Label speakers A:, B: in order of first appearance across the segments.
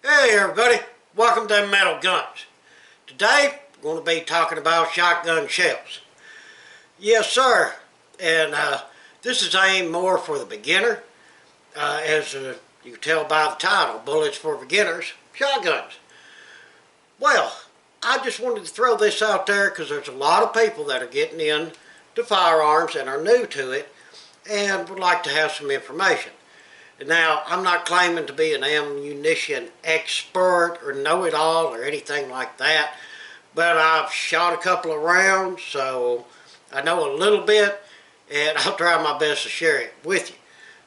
A: Hey everybody, welcome to Metal Guns. Today we're going to be talking about shotgun shells. Yes sir, and this is aimed more for the beginner. As you can tell by the title, Bullets for Beginners, Shotguns. Well, I just wanted to throw this out there because there's a lot of people that are getting into firearms and are new to it and would like to have some information. Now, I'm not claiming to be an ammunition expert or know-it-all or anything like that, but I've shot a couple of rounds, so I know a little bit, and I'll try my best to share it with you.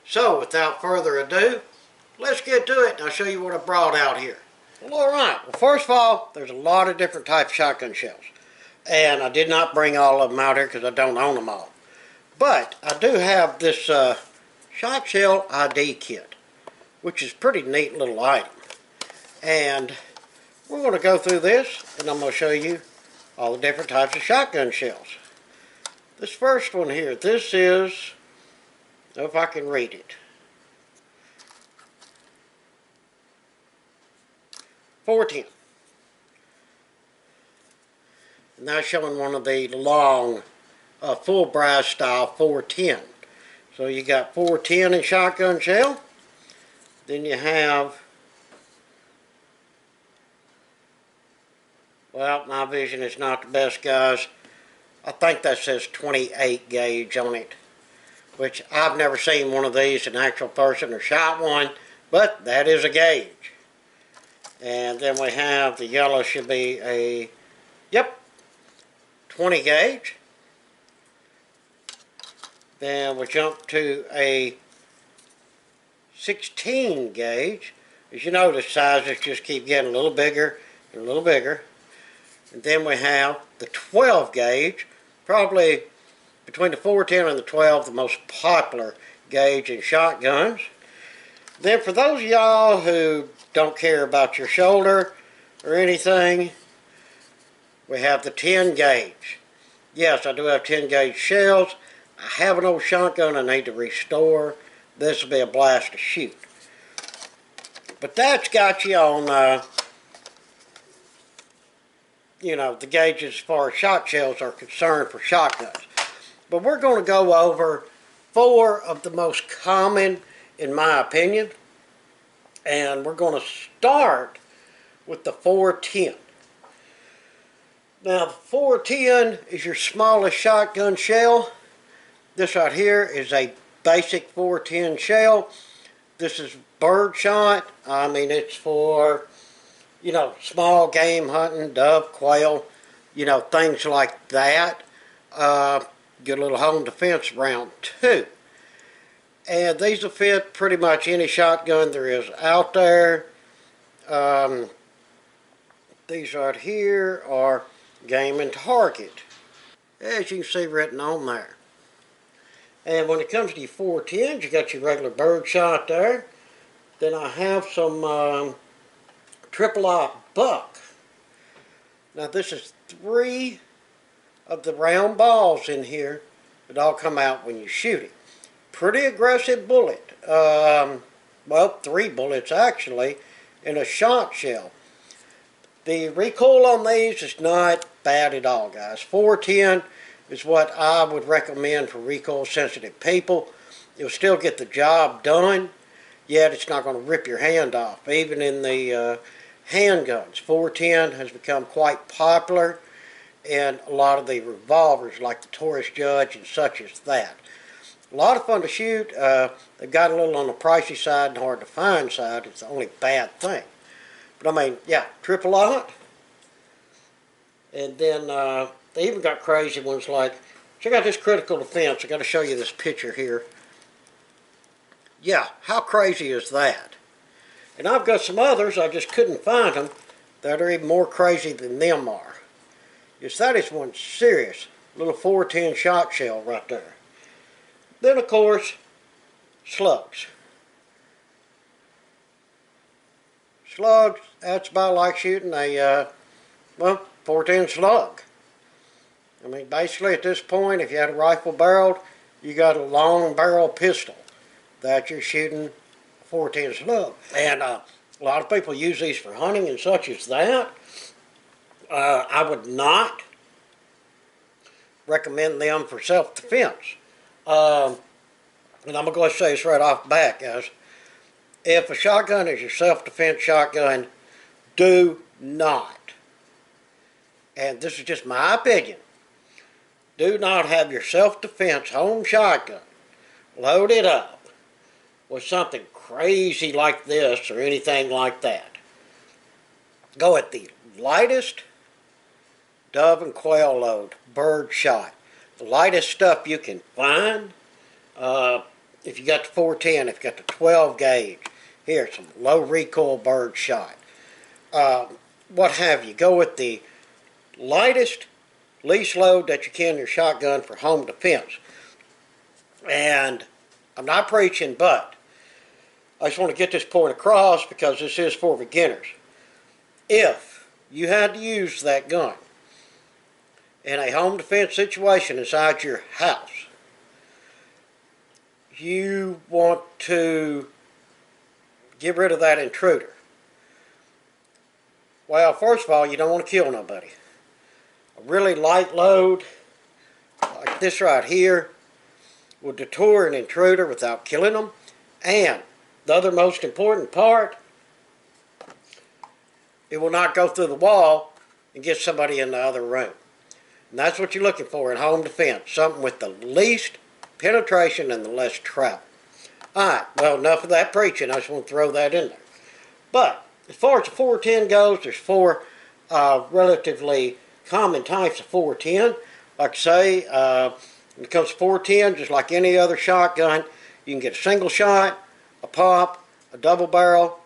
A: So, without further ado, let's get to it, and I'll show you what I brought out here. Well, alright. Well, first of all, there's a lot of different types of shotgun shells, and I did not bring all of them out here because I don't own them all. But I do have this Shot Shell ID kit, which is a pretty neat little item. And we're going to go through this, and I'm going to show you all the different types of shotgun shells. This first one here, this is, if I can read it, 410. And that's showing one of the long, full brass style 410. So you got 410 in shotgun shell. Then you have, well, my vision is not the best, guys. I think that says 28 gauge on it, which I've never seen one of these in actual person or shot one, but that is a gauge. And then we have the yellow should be a, yep, 20 gauge. Then we jump to a 16 gauge. As you know, the sizes just keep getting a little bigger and a little bigger. And then we have the 12 gauge, probably between the 410 and the 12, the most popular gauge in shotguns. Then for those of y'all who don't care about your shoulder or anything, we have the 10 gauge. Yes, I do have 10 gauge shells. I have an old shotgun I need to restore. This will be a blast to shoot. But that's got you on, you know, the gauges as far as shot shells are concerned for shotguns. But we're going to go over 4 of the most common, in my opinion. And we're going to start with the 410. Now, the 410 is your smallest shotgun shell. This right here is a basic 410 shell. This is birdshot. I mean, it's for, you know, small game hunting, dove, quail, you know, things like that. Get a little home defense round too. And these will fit pretty much any shotgun there is out there. These right here are game and target, as you can see written on there. And when it comes to your 410s, you got your regular birdshot there. Then I have some triple aught buck. Now this is 3 of the round balls in here that all come out when you shoot it. Pretty aggressive bullet. Well, 3 bullets actually in a shot shell. The recoil on these is not bad at all, guys. 410 is what I would recommend for recoil sensitive people. You'll still get the job done, yet it's not going to rip your hand off. Even in the handguns, 410 has become quite popular in a lot of the revolvers like the Taurus Judge and such as that. A lot of fun to shoot. They've got a little on the pricey side and hard to find side. It's the only bad thing. But I mean, yeah, triple aught. And then they even got crazy ones like, check out this critical defense. I got to show you this picture here. Yeah, how crazy is that? And I've got some others, I just couldn't find them, that are even more crazy than them are. Yes, that is one serious little 410 shot shell right there. Then, of course, slugs. Slugs, that's about like shooting a, well, 410 slug. I mean, basically at this point, if you had a rifle barreled, you got a long barrel pistol that you're shooting 410 slug. And A lot of people use these for hunting and such as that. I would not recommend them for self-defense. And I'm going to go ahead and say this right off the bat, guys. If a shotgun is your self-defense shotgun, do not, and this is just my opinion, do not have your self-defense home shotgun loaded up with something crazy like this or anything like that. Go at the lightest dove and quail load bird shot. The lightest stuff you can find. If you got the 410, if you got the 12 gauge, here's some low recoil bird shot. What have you. Go with the lightest, least load that you can in your shotgun for home defense. And I'm not preaching, but I just want to get this point across because this is for beginners. If you had to use that gun in a home defense situation inside your house, you want to get rid of that intruder. Well, first of all, you don't want to kill nobody. A really light load, like this right here, will deter an intruder without killing them. And the other most important part, it will not go through the wall and get somebody in the other room. And that's what you're looking for in home defense, something with the least penetration and the less travel. Alright, well, enough of that preaching. I just want to throw that in there. But as far as the 410 goes, there's four relatively common types of 410. Like I say, when it comes to 410, just like any other shotgun, you can get a single shot, a pop, a double barrel,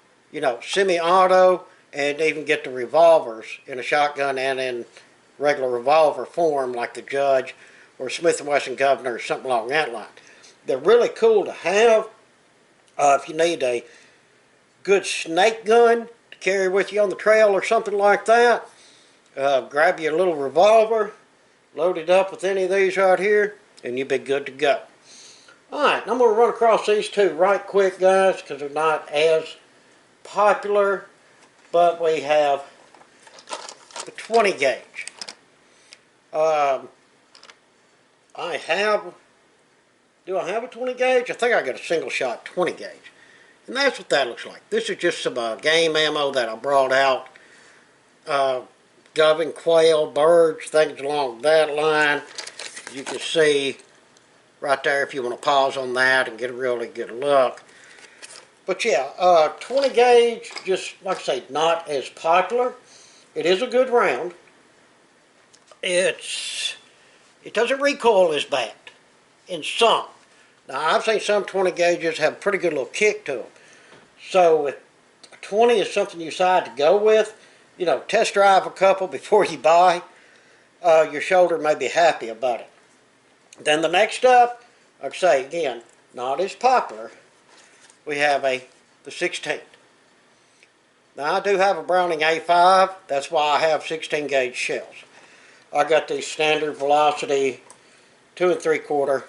A: semi-auto, and even get the revolvers in a shotgun and in regular revolver form like the Judge or Smith & Wesson Governor or something along that line. They're really cool to have if you need a good snake gun to carry with you on the trail or something like that. Grab you a little revolver, load it up with any of these right here, and you'll be good to go. Alright, I'm going to run across these two right quick, guys, because they're not as popular, but we have the 20 gauge. Do I have a 20 gauge? I think I got a single shot 20 gauge. And that's what that looks like. This is just some game ammo that I brought out. Dove and quail, birds, things along that line. You can see right there if you want to pause on that and get a really good look. But yeah, 20 gauge, just like I say, not as popular. It is a good round. It doesn't recoil as bad in some. Now I've seen some 20 gauges have a pretty good little kick to them. So if 20 is something you decide to go with, test drive a couple before you buy. Your shoulder may be happy about it. Then the next up, like I say again, not as popular. We have the 16. Now I do have a Browning A5. That's why I have 16 gauge shells. I got the standard velocity 2 3/4.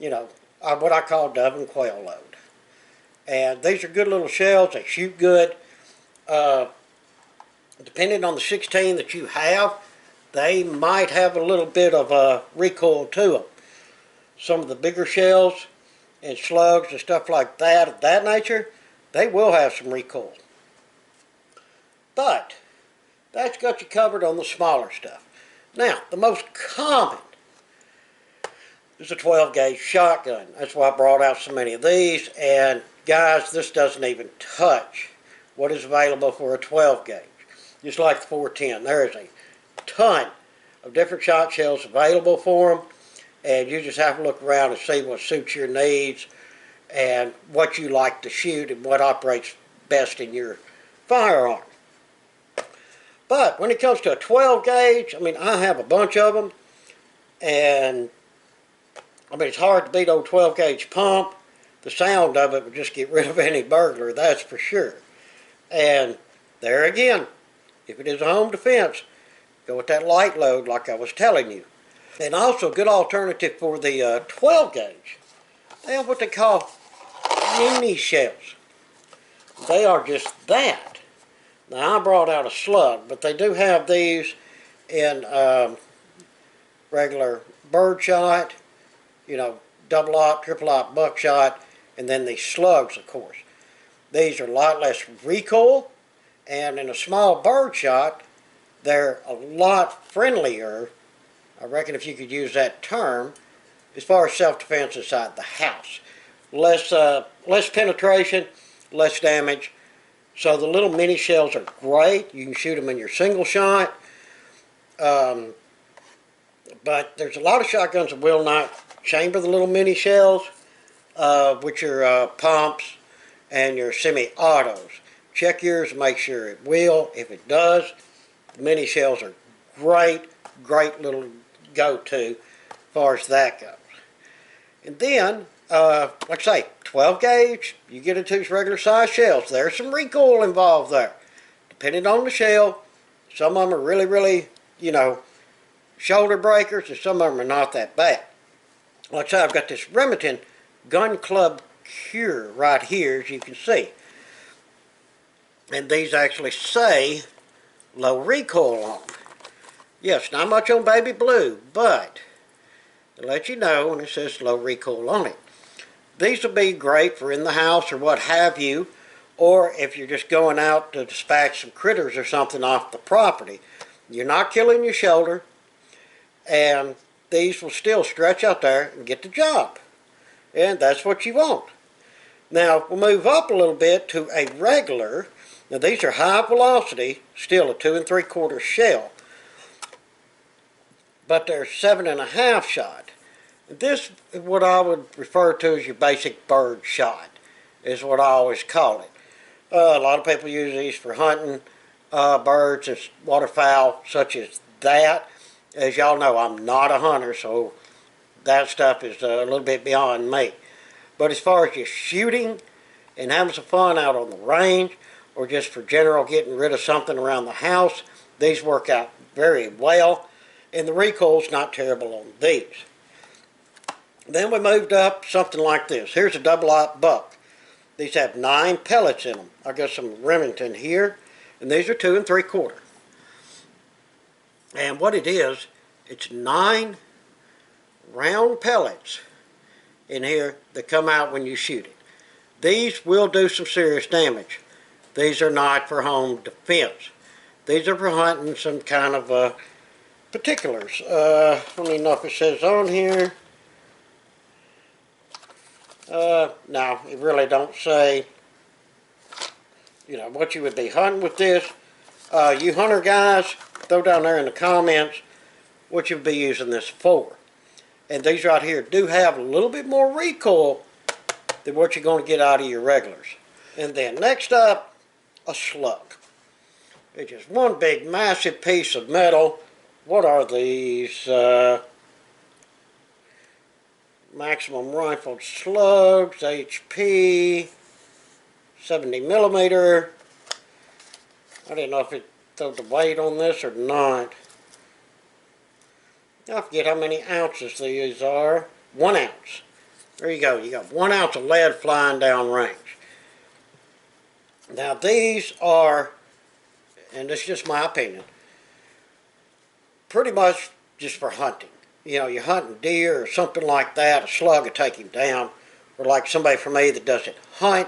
A: What I call dove and quail load. And these are good little shells. They shoot good. Depending on the 16 that you have, they might have a little bit of a recoil to them. Some of the bigger shells and slugs and stuff like that, of that nature, they will have some recoil. But that's got you covered on the smaller stuff. Now, the most common is a 12 gauge shotgun. That's why I brought out so many of these. And guys, this doesn't even touch what is available for a 12 gauge. Just like the 410, there is a ton of different shot shells available for them. And you just have to look around and see what suits your needs and what you like to shoot and what operates best in your firearm. But when it comes to a 12 gauge, I have a bunch of them, and it's hard to beat old 12 gauge pump. The sound of it would just get rid of any burglar, that's for sure. And there again, if it is a home defense, go with that light load like I was telling you. And also a good alternative for the 12 gauge, they have what they call mini shells. They are just that. Now I brought out a slug, but they do have these in regular birdshot, you know, double aught, triple aught buckshot, and then these slugs, of course. These are a lot less recoil, and in a small birdshot, they're a lot friendlier, I reckon if you could use that term, as far as self-defense inside the house. Less penetration, less damage. So the little mini shells are great. You can shoot them in your single shot. But there's a lot of shotguns that will not chamber the little mini shells, which are pumps and your semi-autos. Check yours and make sure it will. If it does, the mini shells are great little go-to as far as that goes. And then, like I say, 12 gauge, you get into these regular size shells. There's some recoil involved there. Depending on the shell, some of them are really, you know, shoulder breakers, and some of them are not that bad. Like I say, I've got this Remington Gun Club Cure right here, as you can see. And these actually say low recoil on them. Yes, not much on baby blue, but to let you know when it says low recoil on it. These will be great for in the house or what have you, or if you're just going out to dispatch some critters or something off the property. You're not killing your shoulder, and these will still stretch out there and get the job. And that's what you want. Now, we'll move up a little bit to a regular. Now, these are high velocity, still a 2 3/4 shell, but they're 7.5 shot. This is what I would refer to as your basic bird shot, is what I always call it. A lot of people use these for hunting birds and waterfowl, such as that. As y'all know, I'm not a hunter, so that stuff is a little bit beyond me. But as far as just shooting and having some fun out on the range, or just for general getting rid of something around the house, these work out very well, and the recoil's not terrible on these. Then we moved up something like this. Here's a double aught buck. These have 9 pellets in them. I got some Remington here, and these are 2 3/4. And what it is, it's 9 round pellets in here that come out when you shoot it. These will do some serious damage. These are not for home defense. These are for hunting some kind of particulars. I don't even know if it says on here. No, it really don't say, you know, what you would be hunting with this. You hunter guys, throw down there in the comments what you'd be using this for. And these right here do have a little bit more recoil than what you're going to get out of your regulars. And then next up, a slug. It's just one big massive piece of metal. What are these? Maximum rifled slugs, HP, 70 millimeter. I didn't know if it threw the weight on this or not. I forget how many ounces these are. 1 ounce. There you go. You got 1 ounce of lead flying down range. Now these are, and this is just my opinion, pretty much just for hunting. You know, you're hunting deer or something like that, a slug will take him down. Or like somebody for me that doesn't hunt,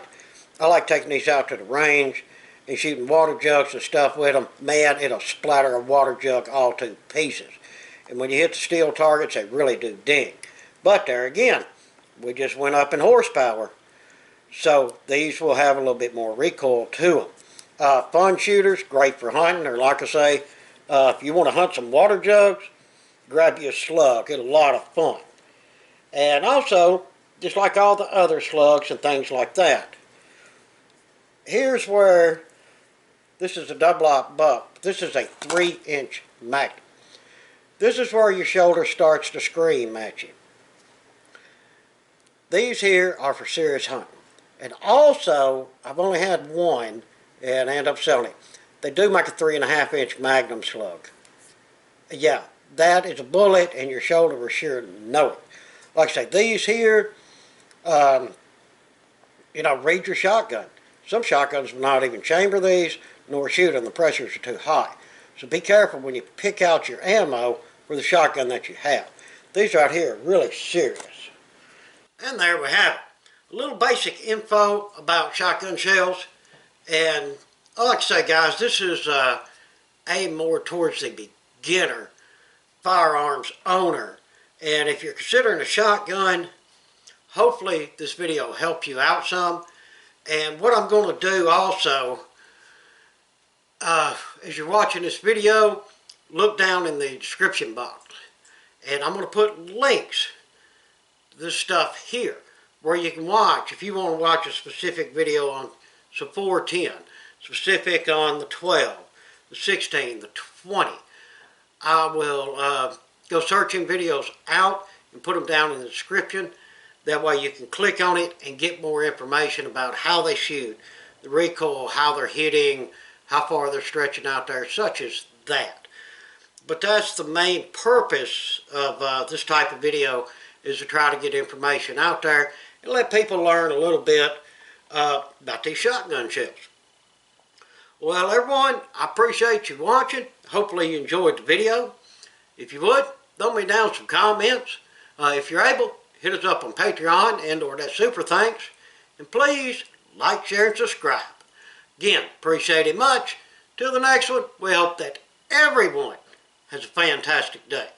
A: I like taking these out to the range and shooting water jugs and stuff with them. Man, it'll splatter a water jug all to pieces. And when you hit the steel targets, they really do ding. But there again, we just went up in horsepower. So these will have a little bit more recoil to them. Fun shooters, great for hunting, or like I say, if you want to hunt some water jugs, grab you a slug. It's a lot of fun. And also, just like all the other slugs and things like that, here's where, this is a double aught buck. This is a 3-inch Magnum. This is where your shoulder starts to scream at you. These here are for serious hunting. And also, I've only had one, and I ended up selling it. They do make a 3.5-inch Magnum slug. Yeah, that is a bullet, and your shoulder will sure know it. Like I say, these here, you know, read your shotgun. Some shotguns will not even chamber these, nor shoot them. The pressures are too high. So be careful when you pick out your ammo for the shotgun that you have. These right here are really serious. And there we have it. A little basic info about shotgun shells. And I like to say, guys, this is aimed more towards the beginner firearms owner. And if you're considering a shotgun, hopefully this video will help you out some. And what I'm going to do also, as you're watching this video, look down in the description box. And I'm going to put links to this stuff here where you can watch. If you want to watch a specific video on some 410, specific on the 12, the 16, the 20, I will go searching videos out and put them down in the description. That way you can click on it and get more information about how they shoot, the recoil, how they're hitting, how far they're stretching out there, such as that. But that's the main purpose of this type of video, is to try to get information out there and let people learn a little bit about these shotgun shells. Well, everyone, I appreciate you watching. Hopefully you enjoyed the video. If you would, throw me down some comments. If you're able, hit us up on Patreon and or that super thanks. And please like, share, and subscribe. Again, appreciate it much. Till the next one, we hope that everyone has a fantastic day.